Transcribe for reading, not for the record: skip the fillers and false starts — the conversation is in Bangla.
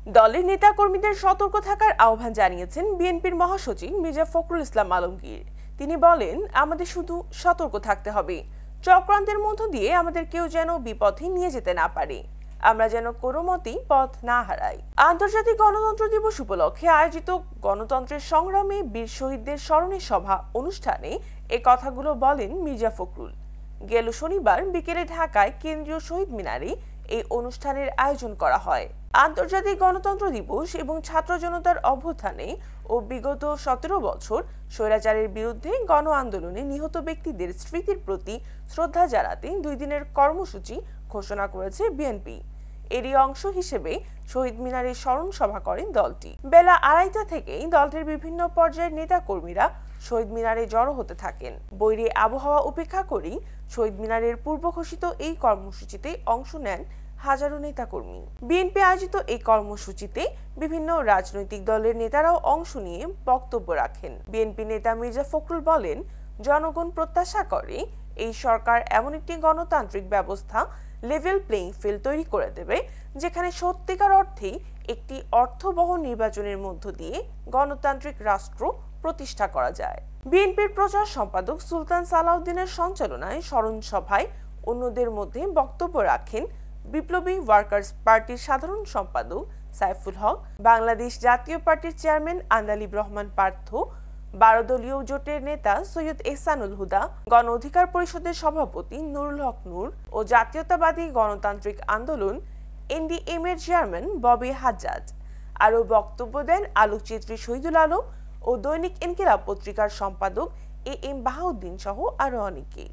দলের নেতাকর্মীদের সতর্ক থাকার আহ্বান জানিয়েছেন বিএনপির মহাসচিব মির্জা ফখরুল ইসলাম আলমগীর। তিনি বলেন, আমাদের শুধু সতর্ক থাকতে হবে, চক্রান্তের মধ্য দিয়ে আমাদের কেউ যেন বিপথে নিয়ে যেতে না পারে, আমরা যেন কোনো মতেই পথ না হারাই। আন্তর্জাতিক গণতন্ত্র দিবস উপলক্ষে আয়োজিত গণতন্ত্রের সংগ্রামে বীর শহীদদের স্মরণে সভা অনুষ্ঠানে এ কথাগুলো বলেন মির্জা ফখরুল। গেল শনিবার বিকেলে ঢাকায় কেন্দ্রীয় শহীদ মিনারে এই অনুষ্ঠানের আয়োজন করা হয়। আন্তর্জাতিক গণতন্ত্র দিবস এবং ছাত্র জনতার অভ্যুত্থানে ও বিগত 17 বছর স্বৈরাচারের বিরুদ্ধে গণ আন্দোলনে নিহত ব্যক্তিদের স্মৃতির প্রতি শ্রদ্ধা জানাতে 2 দিনের কর্মসূচি ঘোষণা করেছে বিএনপি। এরই অংশ হিসেবে শহীদ মিনারে স্মরণ সভা করেন দলটি। বেলা 2:30টা থেকেই দলটির বিভিন্ন পর্যায়ের নেতা কর্মীরা শহীদ মিনারে জড়ো হতে থাকেন। বৈরী আবহাওয়া উপেক্ষা করেই শহীদ মিনারের পূর্ব ঘোষিত এই কর্মসূচিতে অংশ নেন হাজারো নেতাকর্মী। বিএনপি আয়োজিত এই কর্মসূচিতে বিভিন্ন রাজনৈতিক দলের নেতারাও অংশ নিয়ে বক্তব্য রাখেন। বিএনপি নেতা মির্জা ফখরুল বলেন, জনগণ প্রত্যাশা করে এই সরকার এমন একটি গণতান্ত্রিক ব্যবস্থা লেভেল প্লেইং ফিল্ড তৈরি করে দেবে, যেখানে সত্যিকার অর্থেই একটি অর্থবহ নির্বাচনের মধ্য দিয়ে গণতান্ত্রিক রাষ্ট্র প্রতিষ্ঠা করা যায়। বিএনপির প্রচার সম্পাদক সুলতান সালাউদ্দিনের সঞ্চালনায় স্মরণ সভায় অন্যদের মধ্যে বক্তব্য রাখেন বিপ্লবী ওয়ার্কার্স পার্টির সাধারণ সম্পাদক সাইফুল হক, বাংলাদেশ জাতীয় পার্টির চেয়ারম্যান আন্দালিব রহমান পার্থ, 12 দলীয় জোটের নেতা সৈয়দ এহসানুল হুদা, গণ অধিকার পরিষদের সভাপতি নুরুল হক নূর ও জাতীয়তাবাদী গণতান্ত্রিক আন্দোলন এনডিএম এর চেয়ারম্যান ববি হাজ্জাজ। আরও বক্তব্য দেন আলোকচিত্রী শহীদুল আলম ও দৈনিক ইনকিলাব পত্রিকার সম্পাদক এ এম বাহাউদ্দিন সহ আরো অনেকে।